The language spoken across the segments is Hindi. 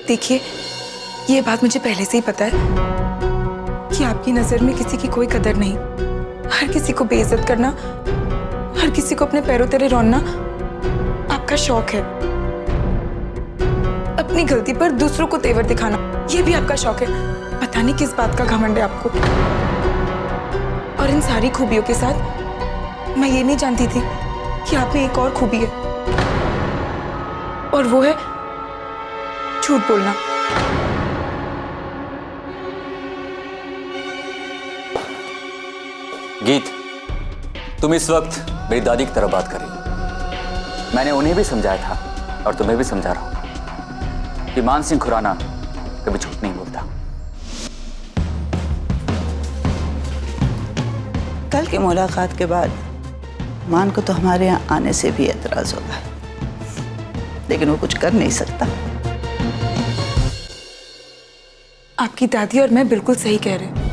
देखिए, ये बात मुझे पहले से ही पता है कि आपकी नजर में किसी की कोई कदर नहीं। हर किसी को बेइज्जत करना, हर किसी को अपने पैरों तले रौंदना आपका शौक है। अपनी गलती पर दूसरों को तेवर दिखाना, ये भी आपका शौक है। पता नहीं किस बात का घमंड है आपको। और इन सारी खूबियों के साथ मैं ये नहीं जानती थी कि आप में एक और खूबी है, और वो है झूठ बोलना। गीत, तुम इस वक्त मेरी दादी की तरह बात कर रही हो। मैंने उन्हें भी समझाया था और तुम्हें भी समझा रहा हूं कि मान सिंह खुराना कभी झूठ नहीं बोलता। कल की मुलाकात के बाद मान को तो हमारे यहाँ आने से भी एतराज होगा, लेकिन वो कुछ कर नहीं सकता। आपकी दादी और मैं बिल्कुल सही कह रहे हैं।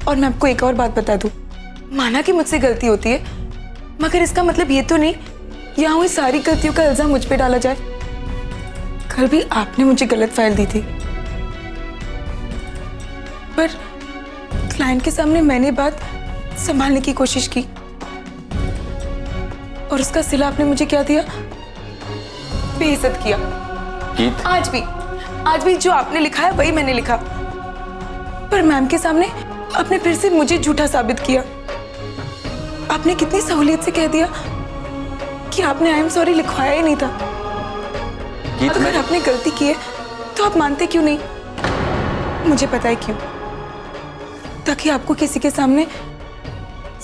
और मैं आपको एक और बात बता दूं, माना कि मुझसे गलती होती है, मगर इसका मतलब ये तो नहीं यहाँ हुई सारी गलतियों का इल्जाम मुझ पे डाला जाए। कल भी आपने मुझे गलत फाइल दी थी, पर क्लाइंट के सामने मैंने बात संभालने की कोशिश की, और उसका सिला आपने मुझे क्या दिया? बेइज्जत किया। गीत, आज भी जो आपने लिखा है वही मैंने लिखा, पर मैम के सामने आपने फिर से मुझे झूठा साबित किया। आपने कितनी सहूलियत से कह दिया कि आपने आई एम सॉरी लिखवाया ही नहीं था। गीत, अगर आपने गलती की है तो आप मानते क्यों नहीं? मुझे पता है क्यों, ताकि आपको किसी के सामने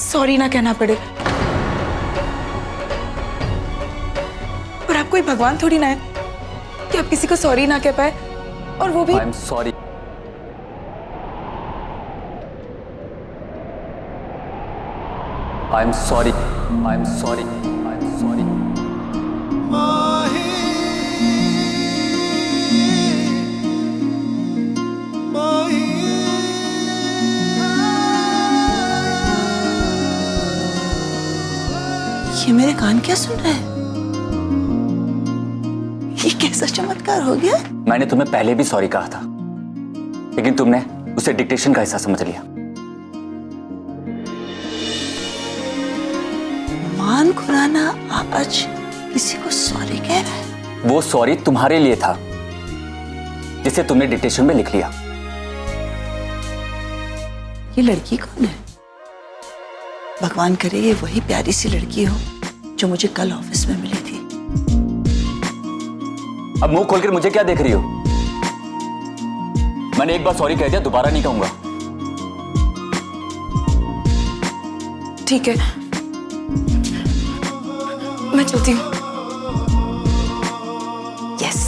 सॉरी ना कहना पड़े। पर आप कोई भगवान थोड़ी ना है कि आप किसी को सॉरी ना कह पाए, और वो भी I am sorry. I am sorry, I am sorry, I am sorry. ये मेरे कान क्या सुन रहे हैं? ये कैसा चमत्कार हो गया? मैंने तुम्हें पहले भी सॉरी कहा था, लेकिन तुमने उसे डिक्टेशन का हिस्सा समझ लिया। मान खुराना आज किसी को सॉरी कह रहा है? वो सॉरी तुम्हारे लिए था, जिसे तुमने डिक्टेशन में लिख लिया। ये लड़की कौन है? भगवान करे ये वही प्यारी सी लड़की हो जो मुझे कल ऑफिस में मिली थी। अब मुंह खोलकर मुझे क्या देख रही हो? मैंने एक बार सॉरी कह दिया, दोबारा नहीं कहूंगा। ठीक है, मैं चलती हूँ। Yes,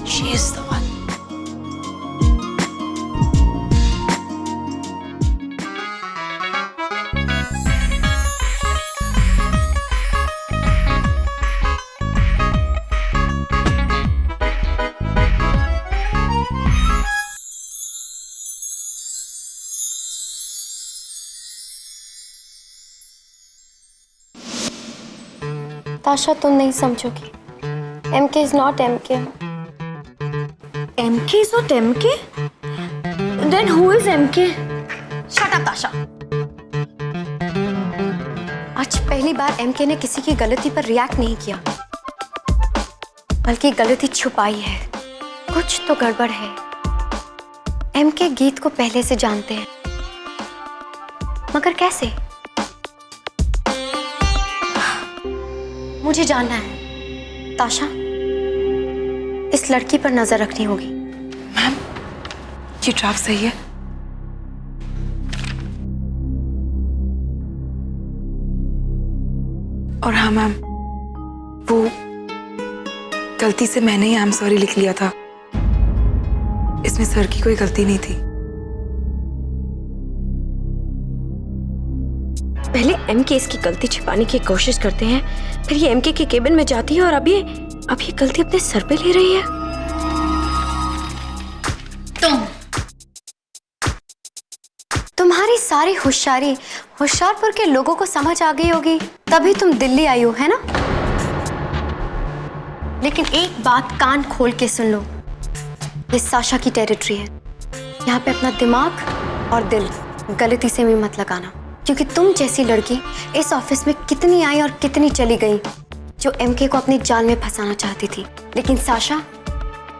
she is the one. ताशा, तुम नहीं समझोगी। MK is not MK. MK is not MK? Then who is MK? Shut up, ताशा। आज पहली बार MK ने किसी की गलती पर रिएक्ट नहीं किया, बल्कि गलती छुपाई है। कुछ तो गड़बड़ है। MK गीत को पहले से जानते हैं, मगर कैसे? मुझे जानना है। ताशा, इस लड़की पर नजर रखनी होगी। मैम, ये ड्राफ्ट सही है? और हाँ मैम, वो गलती से मैंने ही आई एम सॉरी लिख लिया था। इसमें सर की कोई गलती नहीं थी। पहले MK इसकी गलती छिपाने की कोशिश करते हैं, फिर ये MK के केबिन में जाती है और अब ये गलती अपने सर पे ले रही है। तुम्हारी सारी होशियारी होशियारपुर के लोगों को समझ आ गई होगी, तभी तुम दिल्ली आई हो, है ना? लेकिन एक बात कान खोल के सुन लो, ये साशा की टेरिटरी है। यहाँ पे अपना दिमाग और दिल गलती से भी मत लगाना, क्योंकि तुम जैसी लड़की इस ऑफिस में कितनी आई और कितनी चली गई जो एमके को अपनी जाल में फंसाना चाहती थी, लेकिन साशा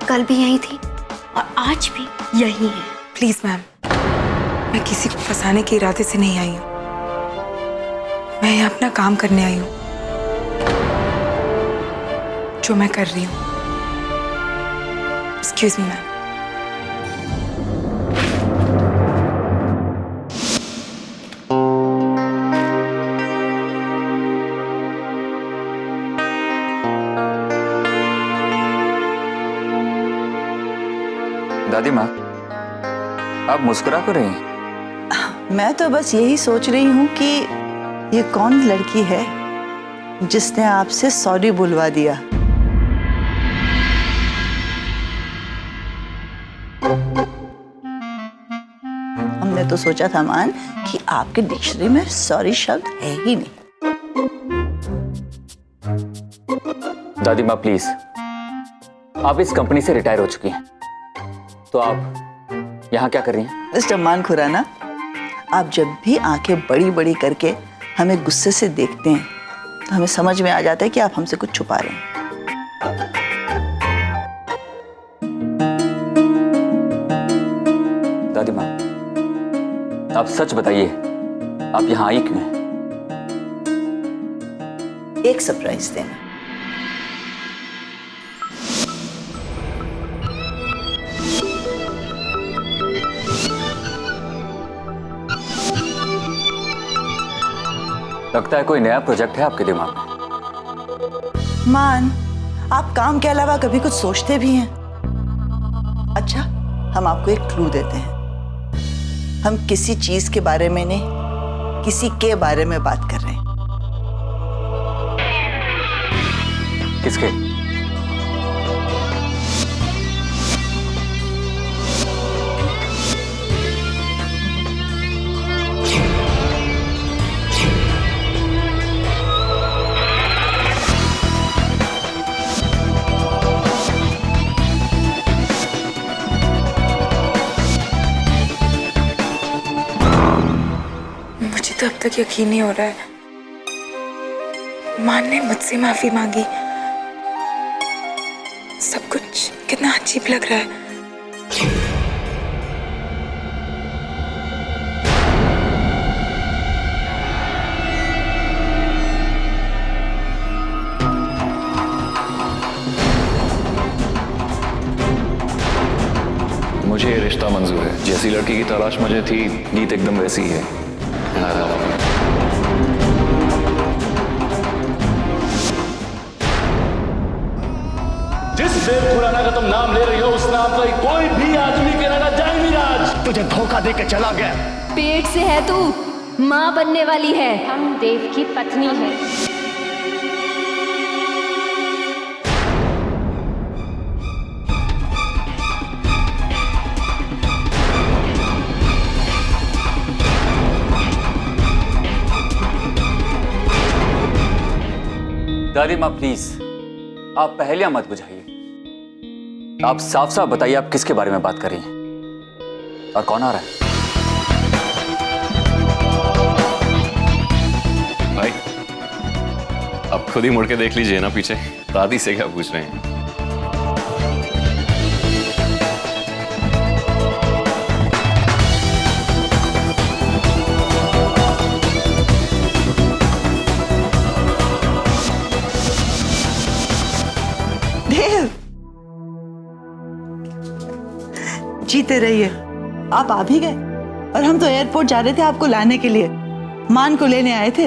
कल भी यही थी और आज भी यही है। प्लीज मैम, मैं किसी को फंसाने के इरादे से नहीं आई हूँ। मैं यहाँ अपना काम करने आई हूँ, जो मैं कर रही हूँ। Excuse me ma'am. दादी माँ, आप मुस्कुरा क्यों रही हैं? मैं तो बस यही सोच रही हूँ कि ये कौन लड़की है जिसने आपसे सॉरी बुलवा दिया। हमने तो सोचा था मान कि आपके डिक्शनरी में सॉरी शब्द है ही नहीं। दादी माँ प्लीज, आप इस कंपनी से रिटायर हो चुकी हैं, तो आप यहाँ क्या कर रही हैं? मिस्टर मान खुराना, आप जब भी आंखें बड़ी बड़ी करके हमें गुस्से से देखते हैं तो हमें समझ में आ जाता है कि आप हमसे कुछ छुपा रहे हैं। दादी माँ, आप सच बताइए, आप यहाँ आई क्यों हैं? एक सरप्राइज देना। लगता है कोई नया प्रोजेक्ट है आपके दिमाग में। मान, आप काम के अलावा कभी कुछ सोचते भी हैं? अच्छा, हम आपको एक क्लू देते हैं। हम किसी चीज के बारे में नहीं, किसी के बारे में बात कर रहे हैं। किसके? मुझे तो अब तक यकीन नहीं हो रहा है, मान ने मुझसे माफी मांगी। सब कुछ कितना अजीब लग रहा है। मुझे ये रिश्ता मंजूर है। जैसी लड़की की तलाश मुझे थी, गीत एकदम वैसी ही है। And I love her. जिस देव खुराना का तुम नाम ले रही हो, उस नाम का कोई भी आदमी के रहना जाएगी राज। तुझे धोखा दे के चला गया। पेट से है तू, माँ बनने वाली है। हम देव की पत्नी है। दादी माँ प्लीज, आप पहेलियां मत बुझाइए। आप साफ साफ बताइए, आप किसके बारे में बात कर रही हैं और कौन आ रहा है? भाई, अब खुद ही मुड़ के देख लीजिए ना पीछे। दादी से क्या पूछ रहे हैं? देव, जीते रहिए। आप आ भी गए और हम तो एयरपोर्ट जा रहे थे आपको लाने के लिए। मान को लेने आए थे।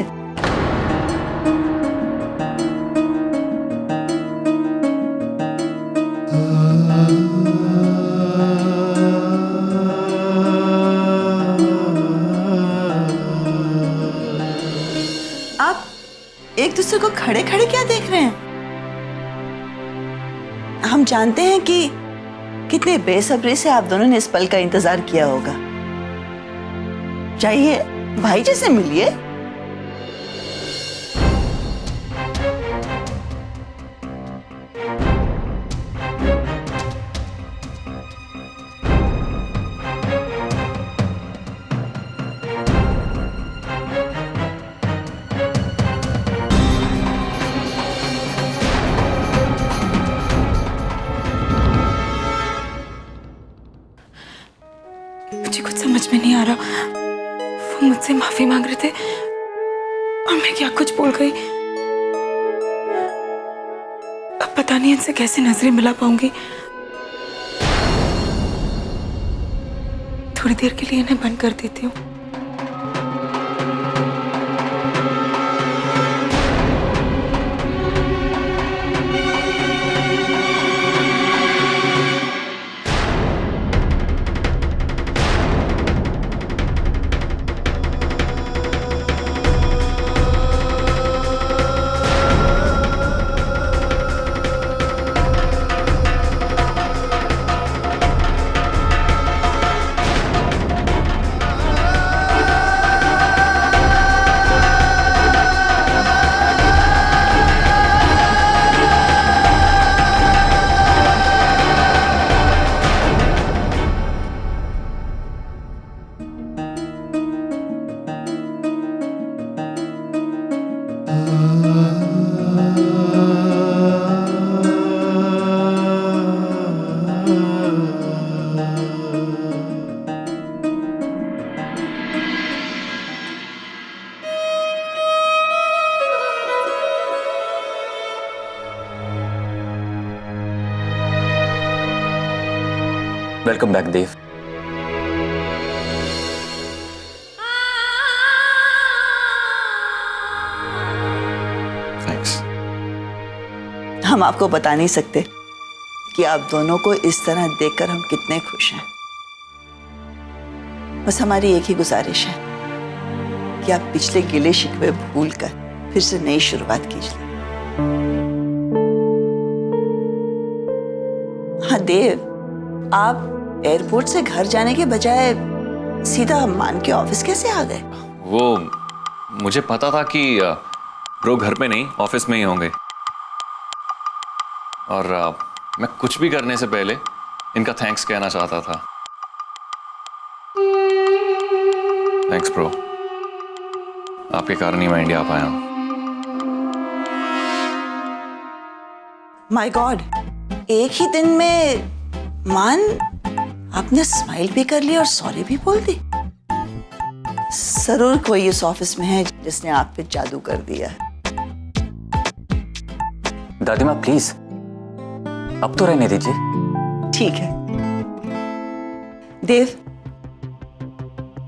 आप एक दूसरे को खड़े खड़े क्या देख रहे हैं? हम जानते हैं कि कितने बेसब्री से आप दोनों ने इस पल का इंतजार किया होगा। जाइए, भाई जैसे मिलिए। मुझसे माफी मांग रहे थे और मैं क्या कुछ बोल गई। अब पता नहीं इनसे कैसे नजरें मिला पाऊंगी। थोड़ी देर के लिए इन्हें बंद कर देती हूँ। वेलकम बैक देव। थैंक्स। हम आपको बता नहीं सकते कि आप दोनों को इस तरह देखकर हम कितने खुश हैं। बस हमारी एक ही गुजारिश है कि आप पिछले गिले शिकवे भूलकर फिर से नई शुरुआत कीजिए। हाँ देव, आप एयरपोर्ट से घर जाने के बजाय सीधा मान के ऑफिस कैसे आ गए? वो मुझे पता था कि ब्रो घर पे नहीं ऑफिस में ही होंगे, और मैं कुछ भी करने से पहले इनका थैंक्स कहना चाहता था। थैंक्स ब्रो, आपके कारण ही मैं इंडिया आ पाया हूं। माय गॉड, एक ही दिन में मान आपने स्माइल भी कर ली और सॉरी भी बोल दी। जरूर कोई इस ऑफिस में है जिसने आप पे जादू कर दिया है। दादी माँ प्लीज अब तो रहने दीजिए। ठीक है देव,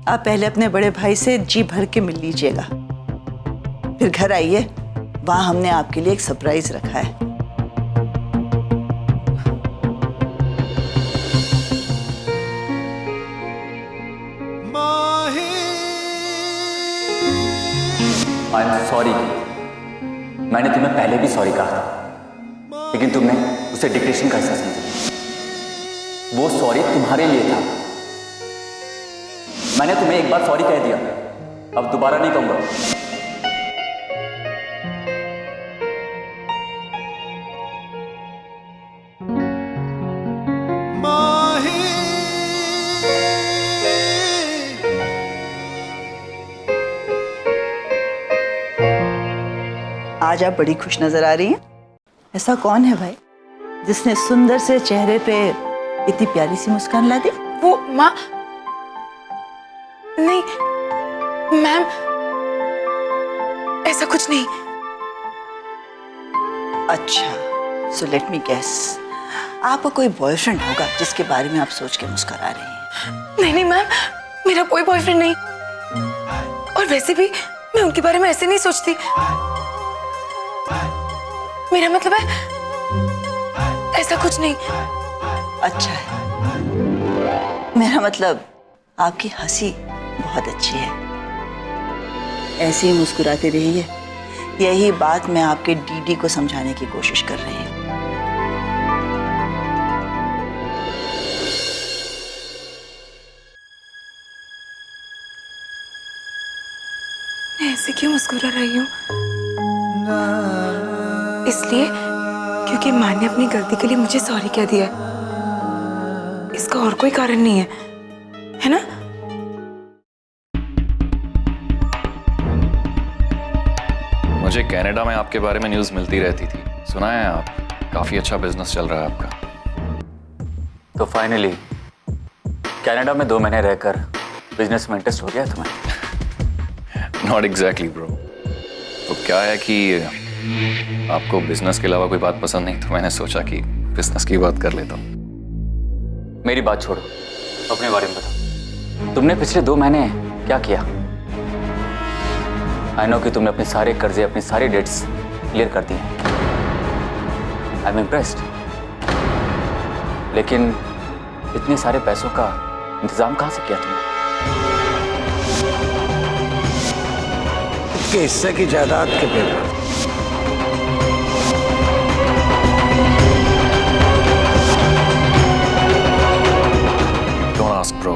आप पहले अपने बड़े भाई से जी भर के मिल लीजिएगा, फिर घर आइए, वहां हमने आपके लिए एक सरप्राइज रखा है। I am sorry. मैंने तुम्हें पहले भी सॉरी कहा था, लेकिन तुमने उसे डिक्रेशन का हिस्सा समझा। वो सॉरी तुम्हारे लिए था। मैंने तुम्हें एक बार सॉरी कह दिया, अब दोबारा नहीं कहूंगा। आज आप बड़ी खुश नजर आ रही हैं। ऐसा कौन है भाई जिसने सुंदर से चेहरे पे इतनी प्यारी सी मुस्कान ला दी? वो माँ, नहीं मैम, ऐसा कुछ नहीं। अच्छा, सो लेट मी गेस, आपका कोई बॉयफ्रेंड होगा जिसके बारे में आप सोच के मुस्कुरा रही हैं। नहीं नहीं मैम, मेरा कोई बॉयफ्रेंड नहीं, और वैसे भी मैं उनके बारे में ऐसे नहीं सोचती। मेरा मतलब है ऐसा कुछ नहीं। अच्छा है, मेरा मतलब आपकी हंसी बहुत अच्छी है, ऐसे ही मुस्कुराते रहिए। यही बात मैं आपके डीडी को समझाने की कोशिश कर रही हूँ। मैं ऐसे क्यों मुस्कुरा रही हूँ? इसलिए क्योंकि माँ ने अपनी गलती के लिए मुझे सॉरी कह दिया है। इसका और कोई कारण नहीं है ना? मुझे कनाडा में आपके बारे में न्यूज़ मिलती रहती थी, सुना है आप काफ़ी अच्छा बिजनेस चल रहा है आपका। तो फाइनली कनाडा में 2 महीने रहकर बिजनेस में इंटरेस्ट हो गया तुम्हें? Not exactly bro. तो क्या है कि आपको बिजनेस के अलावा कोई बात पसंद नहीं, तो मैंने सोचा कि बिजनेस की बात कर लेता हूँ। मेरी बात छोड़ो, अपने बारे में बताओ। तुमने पिछले 2 महीने क्या किया? आई नो कि तुमने अपने सारे कर्जे, अपनी सारी डेट्स क्लियर कर दिए। I am impressed. लेकिन इतने सारे पैसों का इंतजाम कहाँ से किया तुमने? के हिस्से की जायदाद के पेपर। Don't ask, bro.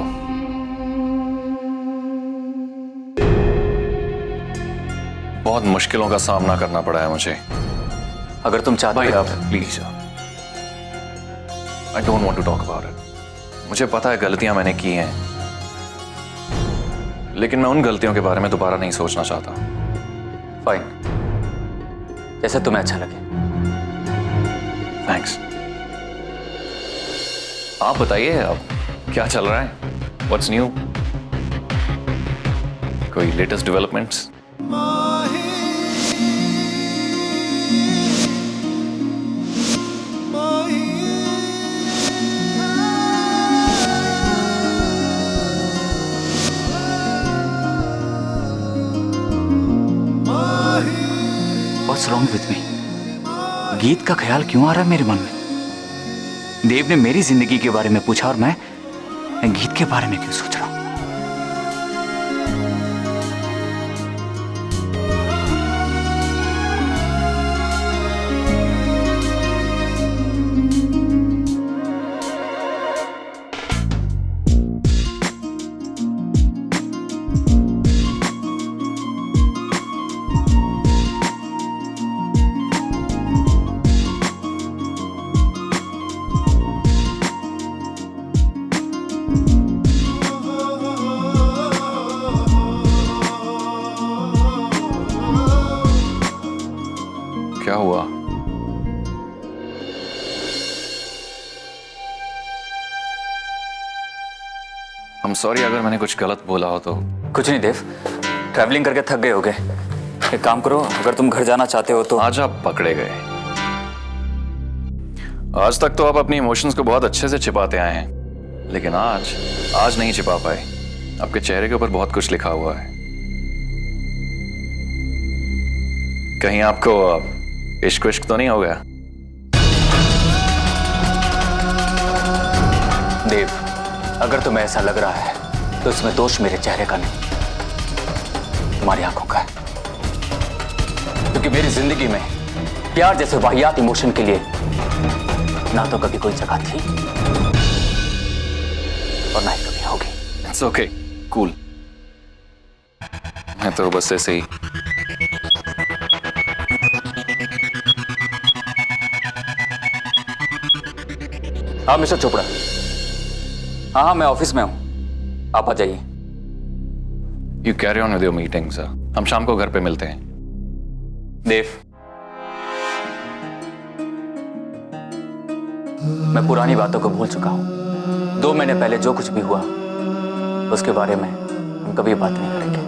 बहुत मुश्किलों का सामना करना पड़ा है मुझे। अगर तुम चाहते हो please, I don't want to talk about it. मुझे पता है गलतियां मैंने की हैं, लेकिन मैं उन गलतियों के बारे में दोबारा नहीं सोचना चाहता। फाइन, जैसे तुम्हें अच्छा लगे। थैंक्स। आप बताइए, अब क्या चल रहा है? What's new? कोई latest developments? What's wrong with me? गीत का ख्याल क्यों आ रहा है मेरे मन में? देव ने मेरी जिंदगी के बारे में पूछा और मैं गीत के बारे में क्यों सोच रहा हूं? क्या हुआ? I'm sorry अगर मैंने कुछ गलत बोला हो तो। कुछ नहीं देव, ट्रैवलिंग करके थक गए होगे। एक काम करो, अगर तुम घर जाना चाहते हो तो। आज आप पकड़े गए। आज तक तो आप अपनी इमोशंस को बहुत अच्छे से छिपाते आए हैं, लेकिन आज नहीं छिपा पाए। आपके चेहरे के ऊपर बहुत कुछ लिखा हुआ है। कहीं आपको इश्क विश्क तो नहीं हो गया? देव, अगर तुम्हें ऐसा लग रहा है तो इसमें दोष मेरे चेहरे का नहीं, तुम्हारी आंखों का है। क्योंकि मेरी जिंदगी में प्यार जैसे वाहियात इमोशन के लिए ना तो कभी कोई जगह थी और ना ही कभी होगी। It's okay, cool. मैं तो बस ऐसे ही। हाँ मिस्टर चोपड़ा, हाँ मैं ऑफिस में हूं, आप आ जाइए। You carry on with your meetings. हम शाम को घर पे मिलते हैं। देव, मैं पुरानी बातों को भूल चुका हूं। 2 महीने पहले जो कुछ भी हुआ उसके बारे में हम कभी बात नहीं करेंगे।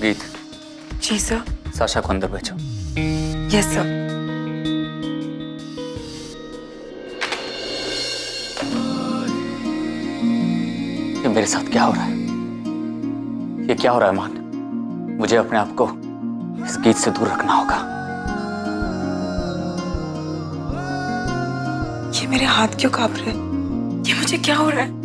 गीत, जी सर। साशा को अंदर भेजो। Yes sir. ये मेरे साथ क्या हो रहा है? ये क्या हो रहा है मान? मुझे अपने आप को इस गीत से दूर रखना होगा। ये मेरे हाथ क्यों कांप रहे हैं? ये मुझे क्या हो रहा है?